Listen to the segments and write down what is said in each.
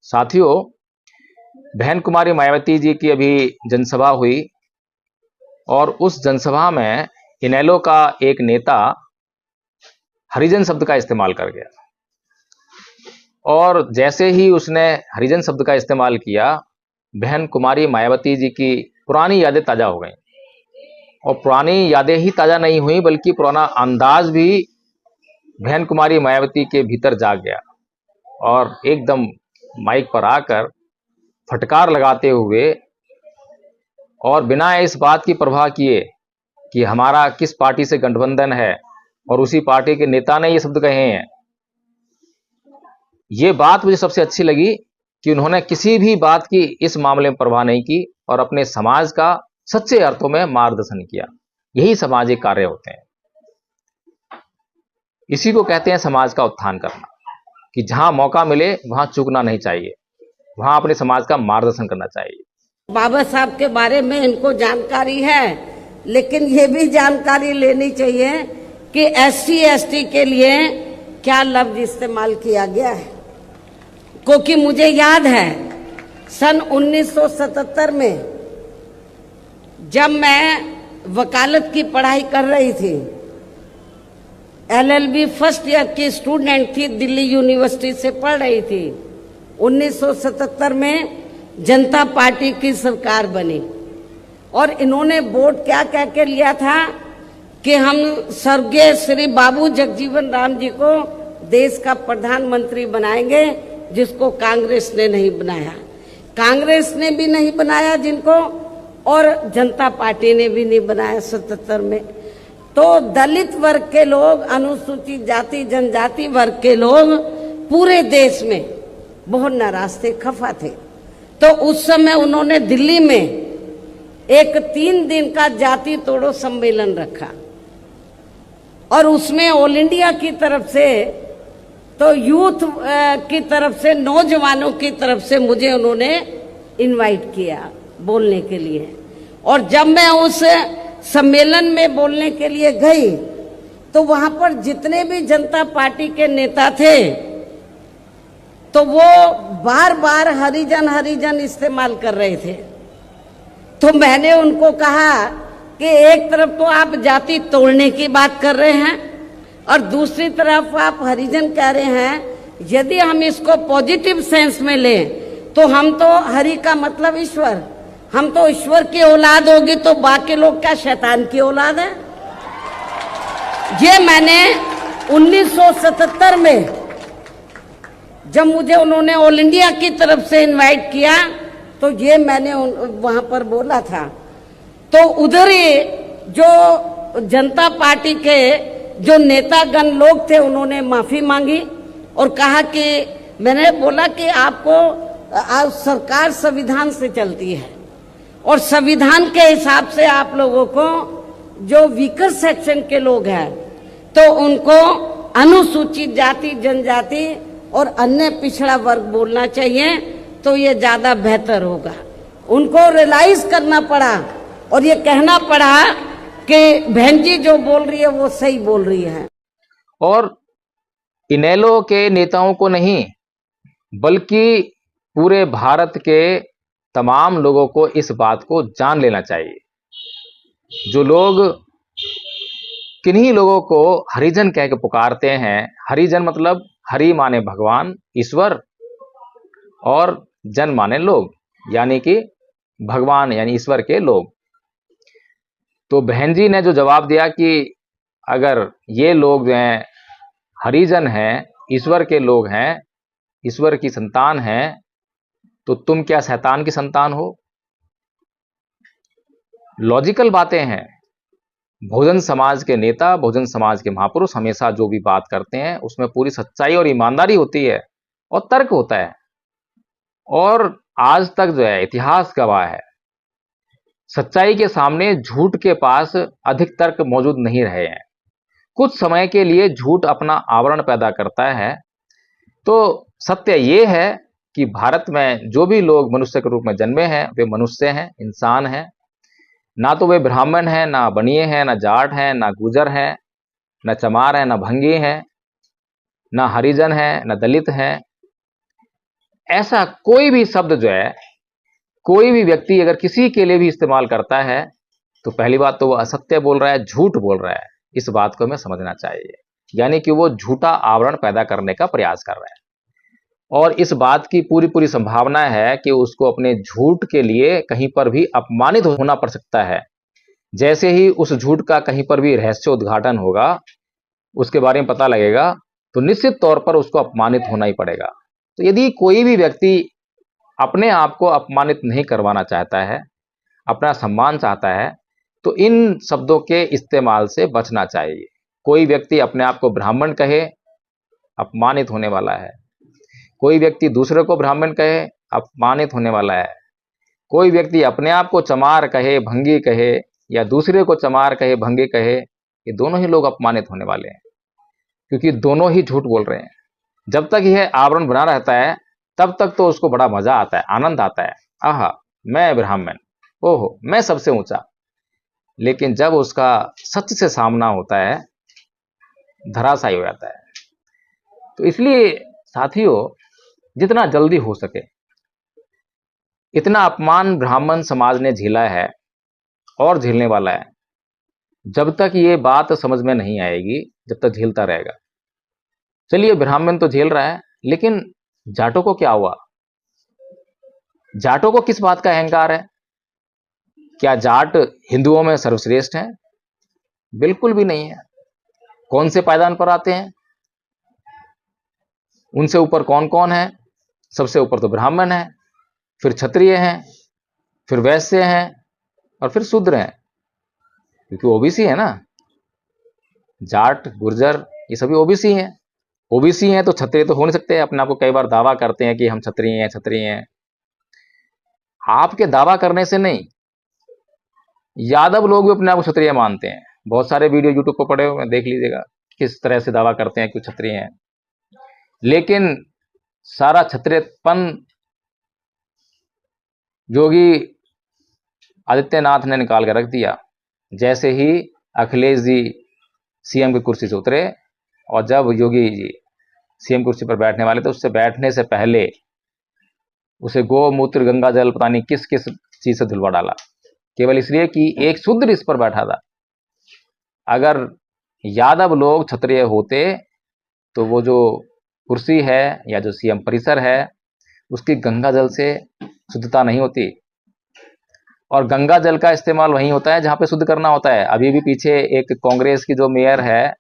साथियों, बहन कुमारी मायावती जी की अभी जनसभा हुई और उस जनसभा में इनेलो का एक नेता हरिजन शब्द का इस्तेमाल कर गया और जैसे ही उसने हरिजन शब्द का इस्तेमाल किया, बहन कुमारी मायावती जी की पुरानी यादें ताजा हो गई। और पुरानी यादें ही ताजा नहीं हुई बल्कि पुराना अंदाज भी बहन कुमारी मायावती के भीतर जाग गया और एकदम माइक पर आकर फटकार लगाते हुए और बिना इस बात की परवाह किए कि हमारा किस पार्टी से गठबंधन है और उसी पार्टी के नेता ने ये शब्द कहे हैं, ये बात मुझे सबसे अच्छी लगी कि उन्होंने किसी भी बात की इस मामले में परवाह नहीं की और अपने समाज का सच्चे अर्थों में मार्गदर्शन किया। यही सामाजिक कार्य होते हैं। इसी को कहते हैं समाज का उत्थान करना, कि जहां मौका मिले वहां चूकना नहीं चाहिए, वहां अपने समाज का मार्गदर्शन करना चाहिए। बाबा साहब के बारे में इनको जानकारी है, लेकिन ये भी जानकारी लेनी चाहिए कि SC ST के लिए क्या लफ्ज इस्तेमाल किया गया है। क्योंकि मुझे याद है सन 1977 में जब मैं वकालत की पढ़ाई कर रही थी, LLB फर्स्ट ईयर की स्टूडेंट थी, दिल्ली यूनिवर्सिटी से पढ़ रही थी। 1977 में जनता पार्टी की सरकार बनी और इन्होंने वोट क्या कह के लिया था कि हम स्वर्गीय श्री बाबू जगजीवन राम जी को देश का प्रधानमंत्री बनाएंगे, जिसको कांग्रेस ने नहीं बनाया। कांग्रेस ने भी नहीं बनाया जिनको, और जनता पार्टी ने भी नहीं बनाया 77 में। तो दलित वर्ग के लोग, अनुसूचित जाति जनजाति वर्ग के लोग पूरे देश में बहुत नाराज थे, खफा थे। तो उस समय उन्होंने दिल्ली में एक 3 दिन का जाति तोड़ो सम्मेलन रखा और उसमें ऑल इंडिया की तरफ से, तो यूथ की तरफ से, नौजवानों की तरफ से मुझे उन्होंने इनवाइट किया बोलने के लिए। और जब मैं उस सम्मेलन में बोलने के लिए गई तो वहां पर जितने भी जनता पार्टी के नेता थे तो वो बार बार हरिजन हरिजन इस्तेमाल कर रहे थे। तो मैंने उनको कहा कि एक तरफ तो आप जाति तोड़ने की बात कर रहे हैं और दूसरी तरफ आप हरिजन कह रहे हैं। यदि हम इसको पॉजिटिव सेंस में लें तो हम तो हरि का मतलब ईश्वर, हम तो ईश्वर की औलाद होगी, तो बाकी लोग क्या शैतान की औलाद है? ये मैंने 1977 में जब मुझे उन्होंने ऑल इंडिया की तरफ से इनवाइट किया तो ये मैंने वहां पर बोला था। तो उधर ही जो जनता पार्टी के जो नेतागण लोग थे उन्होंने माफी मांगी और कहा कि, मैंने बोला कि आपको सरकार संविधान से चलती है और संविधान के हिसाब से आप लोगों को जो वीकर सेक्शन के लोग हैं तो उनको अनुसूचित जाति जनजाति और अन्य पिछड़ा वर्ग बोलना चाहिए, तो ये ज्यादा बेहतर होगा। उनको रियलाइज करना पड़ा और ये कहना पड़ा कि बहन जी जो बोल रही है वो सही बोल रही है। और इनेलो के नेताओं को नहीं बल्कि पूरे भारत के तमाम लोगों को इस बात को जान लेना चाहिए। जो लोग किन्हीं लोगों को हरिजन कह के पुकारते हैं, हरिजन मतलब हरि माने भगवान ईश्वर और जन माने लोग, यानी कि भगवान यानी ईश्वर के लोग। तो बहन जी ने जो जवाब दिया कि अगर ये लोग हैं हरिजन हैं, ईश्वर के लोग हैं, ईश्वर की संतान हैं, तो तुम क्या शैतान की संतान हो? लॉजिकल बातें हैं। बहुजन समाज के नेता, बहुजन समाज के महापुरुष हमेशा जो भी बात करते हैं उसमें पूरी सच्चाई और ईमानदारी होती है और तर्क होता है। और आज तक जो है इतिहास गवाह है, सच्चाई के सामने झूठ के पास अधिक तर्क मौजूद नहीं रहे हैं। कुछ समय के लिए झूठ अपना आवरण पैदा करता है। तो सत्य ये है कि भारत में जो भी लोग मनुष्य के रूप में जन्मे हैं वे मनुष्य हैं, इंसान हैं। ना तो वे ब्राह्मण हैं, ना बनिए हैं, ना जाट हैं, ना गुजर हैं, ना चमार हैं, ना भंगी हैं, ना हरिजन हैं, ना दलित हैं। ऐसा कोई भी शब्द जो है, कोई भी व्यक्ति अगर किसी के लिए भी इस्तेमाल करता है तो पहली बात तो वो असत्य बोल रहा है, झूठ बोल रहा है। इस बात को हमें समझना चाहिए, यानी कि वो झूठा आवरण पैदा करने का प्रयास कर रहा है और इस बात की पूरी पूरी संभावना है कि उसको अपने झूठ के लिए कहीं पर भी अपमानित होना पड़ सकता है। जैसे ही उस झूठ का कहीं पर भी रहस्य उद्घाटन होगा, उसके बारे में पता लगेगा, तो निश्चित तौर पर उसको अपमानित होना ही पड़ेगा। तो यदि कोई भी व्यक्ति अपने आप को अपमानित नहीं करवाना चाहता है, अपना सम्मान चाहता है, तो इन शब्दों के इस्तेमाल से बचना चाहिए। कोई व्यक्ति अपने आप को ब्राह्मण कहे, अपमानित होने वाला है। कोई व्यक्ति दूसरे को ब्राह्मण कहे, अपमानित होने वाला है। कोई व्यक्ति अपने आप को चमार कहे, भंगी कहे, या दूसरे को चमार कहे, भंगी कहे, ये दोनों ही लोग अपमानित होने वाले हैं, क्योंकि दोनों ही झूठ बोल रहे हैं। जब तक यह आवरण बना रहता है तब तक तो उसको बड़ा मजा आता है, आनंद आता है, आहा मैं ब्राह्मण, ओहो मैं सबसे ऊंचा। लेकिन जब उसका सच से सामना होता है, धराशायी हो जाता है। तो इसलिए साथियों, जितना जल्दी हो सके, इतना अपमान ब्राह्मण समाज ने झेला है और झेलने वाला है। जब तक ये बात समझ में नहीं आएगी, जब तक झेलता रहेगा। चलिए, ब्राह्मण तो झेल रहा है, लेकिन जाटों को क्या हुआ? जाटों को किस बात का अहंकार है? क्या जाट हिंदुओं में सर्वश्रेष्ठ हैं? बिल्कुल भी नहीं है। कौन से पायदान पर आते हैं? उनसे ऊपर कौन कौन है? सबसे ऊपर तो ब्राह्मण है, फिर क्षत्रिय हैं, फिर वैश्य हैं और फिर शूद्र हैं, क्योंकि ओबीसी है ना। जाट, गुर्जर, ये सभी ओबीसी हैं। ओबीसी हैं तो क्षत्रिय तो हो नहीं सकते। अपने आप को कई बार दावा करते हैं कि हम क्षत्रिय हैं, क्षत्रिय हैं। आपके दावा करने से नहीं, यादव लोग भी अपने आप को क्षत्रिय मानते हैं। बहुत सारे वीडियो यूट्यूब पर पड़े हुए, देख लीजिएगा किस तरह से दावा करते हैं कि क्षत्रिय हैं। लेकिन सारा क्षत्रियपन योगी आदित्यनाथ ने निकाल कर रख दिया। जैसे ही अखिलेश जी सीएम की कुर्सी से उतरे और जब योगी जी सीएम कुर्सी पर बैठने वाले, तो उससे बैठने से पहले उसे गोमूत्र, गंगा जल, पता नहीं किस किस चीज से धुलवा डाला, केवल इसलिए कि एक शूद्र इस पर बैठा था। अगर यादव लोग क्षत्रिय होते तो वो जो कुर्सी है या जो सीएम परिसर है, उसकी गंगा जल से शुद्धता नहीं होती। और गंगा जल का इस्तेमाल वहीं होता है जहां पे शुद्ध करना होता है। अभी भी पीछे एक कांग्रेस की जो मेयर है,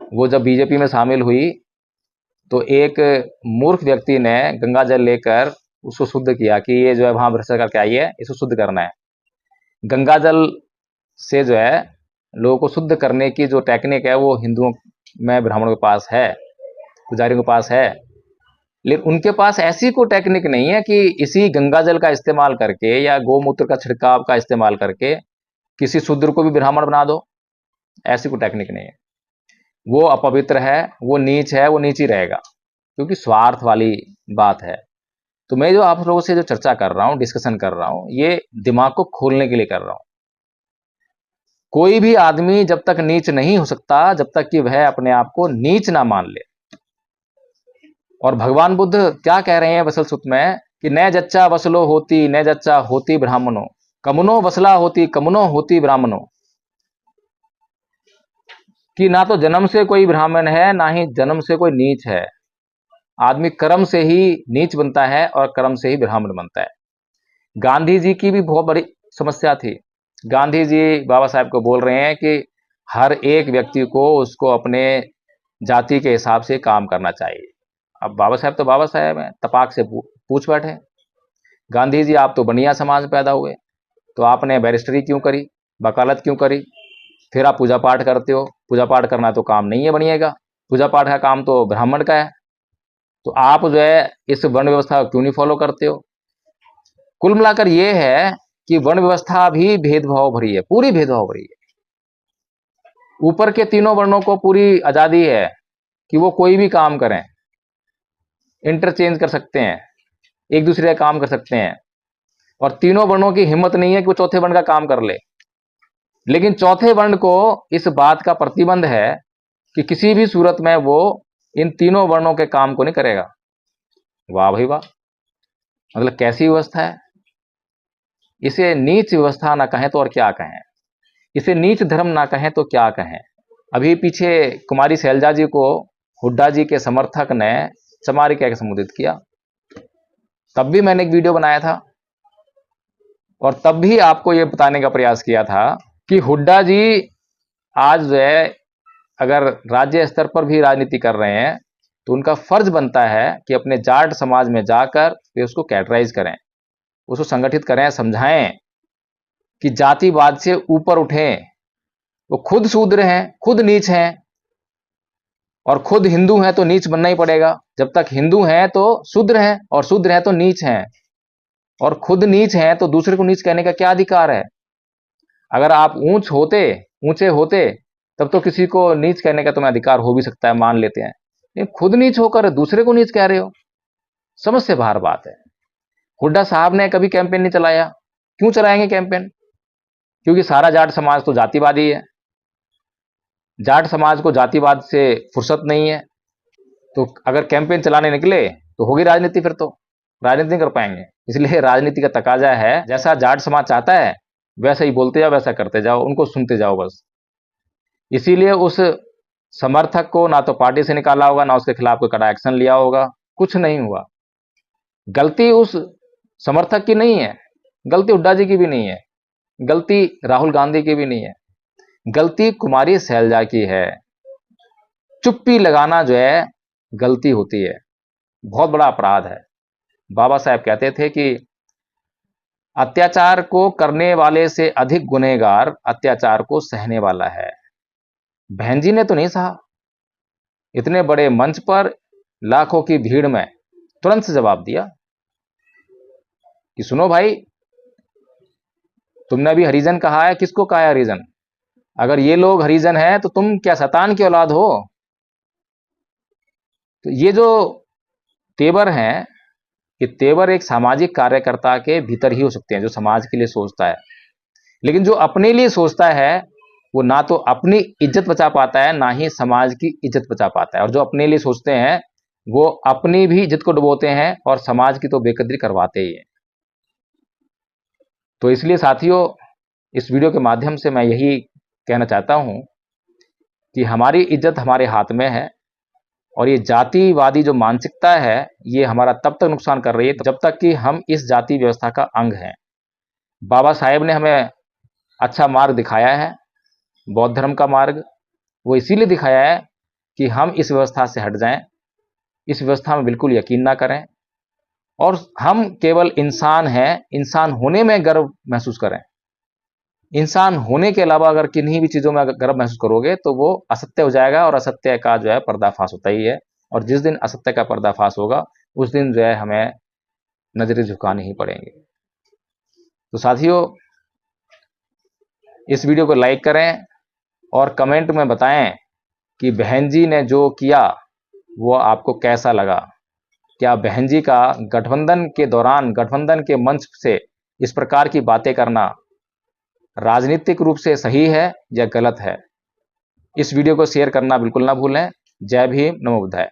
वो जब बीजेपी में शामिल हुई तो एक मूर्ख व्यक्ति ने गंगा जल लेकर उसको शुद्ध किया कि ये जो है वहां भ्रष्टाचार करके आई है, इसको शुद्ध करना है। गंगा जल से जो है लोगों को शुद्ध करने की जो टेक्निक है, वो हिंदुओं में, ब्राह्मणों के पास है, पुजारियों के पास है। लेकिन उनके पास ऐसी कोई टेक्निक नहीं है कि इसी गंगा जल का इस्तेमाल करके या गोमूत्र का छिड़काव का इस्तेमाल करके किसी शूद्र को भी ब्राह्मण बना दो। ऐसी कोई टेक्निक नहीं है। वो अपवित्र है, वो नीच है, वो नीच ही रहेगा, क्योंकि स्वार्थ वाली बात है। तो मैं जो आप लोगों से जो चर्चा कर रहा हूं, डिस्कशन कर रहा हूं, ये दिमाग को खोलने के लिए कर रहा हूं। कोई भी आदमी जब तक नीच नहीं हो सकता, जब तक कि वह अपने आप को नीच ना मान ले। और भगवान बुद्ध क्या कह रहे हैं वसल सुत में कि न जच्चा वसलो होती, न जच्चा होती ब्राह्मणों, कमुनो वसला होती, कमुनो होती ब्राह्मणों। कि ना तो जन्म से कोई ब्राह्मण है, ना ही जन्म से कोई नीच है। आदमी कर्म से ही नीच बनता है और कर्म से ही ब्राह्मण बनता है। गांधी जी की भी बहुत बड़ी समस्या थी। गांधी जी बाबा साहब को बोल रहे हैं कि हर एक व्यक्ति को उसको अपने जाति के हिसाब से काम करना चाहिए। अब बाबा साहब तो बाबा साहब हैं, तपाक से पूछ बैठे, गांधी जी आप तो बनिया समाज में पैदा हुए, तो आपने बैरिस्टरी क्यों करी, वकालत क्यों करी, फिर आप पूजा पाठ करते हो। पूजा पाठ करना तो काम नहीं है बनिएगा, पूजा पाठ का काम तो ब्राह्मण का है। तो आप जो है इस वर्ण व्यवस्था को क्यों नहीं फॉलो करते हो? कुल मिलाकर ये है कि वर्ण व्यवस्था भी भेदभाव भरी है, पूरी भेदभाव भरी है। ऊपर के तीनों वर्णों को पूरी आजादी है कि वो कोई भी काम करें, इंटरचेंज कर सकते हैं, एक दूसरे का काम कर सकते हैं। और तीनों वर्णों की हिम्मत नहीं है कि वो चौथे वर्ण का काम कर ले। लेकिन चौथे वर्ण को इस बात का प्रतिबंध है कि किसी भी सूरत में वो इन तीनों वर्णों के काम को नहीं करेगा। वाह भाई वाह, मतलब कैसी व्यवस्था है। इसे नीच व्यवस्था ना कहें तो और क्या कहें, इसे नीच धर्म ना कहें तो क्या कहें। अभी पीछे कुमारी शैलजा जी को हुड्डा जी के समर्थक ने चमार कह के संबोधित किया, तब भी मैंने एक वीडियो बनाया था और तब भी आपको यह बताने का प्रयास किया था कि हुड्डा जी आज जो है अगर राज्य स्तर पर भी राजनीति कर रहे हैं तो उनका फर्ज बनता है कि अपने जाट समाज में जाकर वे उसको कैटराइज करें, उसको संगठित करें, समझाएं कि जातिवाद से ऊपर उठें। वो खुद शूद्र हैं, खुद नीच हैं, और खुद हिंदू हैं तो नीच बनना ही पड़ेगा। जब तक हिंदू हैं तो शूद्र हैं, और शूद्र हैं तो नीच हैं, और खुद नीच हैं तो दूसरे को नीच कहने का क्या अधिकार है। अगर आप ऊंचे होते तब तो किसी को नीच कहने का तुम्हें अधिकार हो भी सकता है, मान लेते हैं, लेकिन खुद नीच होकर दूसरे को नीच कह रहे हो, समझ से बाहर बात है। हुड्डा साहब ने कभी कैंपेन नहीं चलाया, क्यों चलाएंगे कैंपेन? क्योंकि सारा जाट समाज तो जातिवादी है, जाट समाज को जातिवाद से फुर्सत नहीं है। तो अगर कैंपेन चलाने निकले तो होगी राजनीति, फिर तो राजनीति नहीं कर पाएंगे। इसलिए राजनीति का तकाजा है, जैसा जाट समाज चाहता है वैसा ही बोलते जाओ, वैसा करते जाओ, उनको सुनते जाओ बस। इसीलिए उस समर्थक को ना तो पार्टी से निकाला होगा, ना उसके खिलाफ कोई कड़ा एक्शन लिया होगा, कुछ नहीं हुआ। गलती उस समर्थक की नहीं है, गलती हुड्डा जी की भी नहीं है, गलती राहुल गांधी की भी नहीं है, गलती कुमारी शैलजा की है। चुप्पी लगाना जो है गलती होती है, बहुत बड़ा अपराध है। बाबा साहब कहते थे कि अत्याचार को करने वाले से अधिक गुनहगार अत्याचार को सहने वाला है। बहन जी ने तो नहीं सहा, इतने बड़े मंच पर लाखों की भीड़ में तुरंत से जवाब दिया कि सुनो भाई, तुमने अभी हरिजन कहा है, किसको कहा है हरिजन? अगर ये लोग हरिजन हैं तो तुम क्या शैतान की औलाद हो? तो ये जो तेवर हैं, ये तेवर एक सामाजिक कार्यकर्ता के भीतर ही हो सकते हैं, जो समाज के लिए सोचता है। लेकिन जो अपने लिए सोचता है वो ना तो अपनी इज्जत बचा पाता है, ना ही समाज की इज्जत बचा पाता है। और जो अपने लिए सोचते हैं वो अपनी भी इज्जत को डुबोते हैं और समाज की तो बेकदरी करवाते ही है। तो इसलिए साथियों, इस वीडियो के माध्यम से मैं यही कहना चाहता हूं कि हमारी इज्जत हमारे हाथ में है, और ये जातिवादी जो मानसिकता है ये हमारा तब तक नुकसान कर रही है जब तक कि हम इस जाति व्यवस्था का अंग हैं। बाबा साहेब ने हमें अच्छा मार्ग दिखाया है, बौद्ध धर्म का मार्ग। वो इसीलिए दिखाया है कि हम इस व्यवस्था से हट जाएं, इस व्यवस्था में बिल्कुल यकीन ना करें, और हम केवल इंसान हैं, इंसान होने में गर्व महसूस करें। इंसान होने के अलावा अगर किन्हीं भी चीज़ों में अगर गर्व महसूस करोगे तो वो असत्य हो जाएगा, और असत्य का जो है पर्दाफाश होता ही है। और जिस दिन असत्य का पर्दाफाश होगा उस दिन जो है हमें नजरें झुकानी ही पड़ेंगी। तो साथियों, इस वीडियो को लाइक करें और कमेंट में बताएं कि बहन जी ने जो किया वो आपको कैसा लगा। क्या बहन जी का गठबंधन के दौरान, गठबंधन के मंच से इस प्रकार की बातें करना राजनीतिक रूप से सही है या गलत है? इस वीडियो को शेयर करना बिल्कुल ना भूलें। जय भीम, नमो बुद्धाय।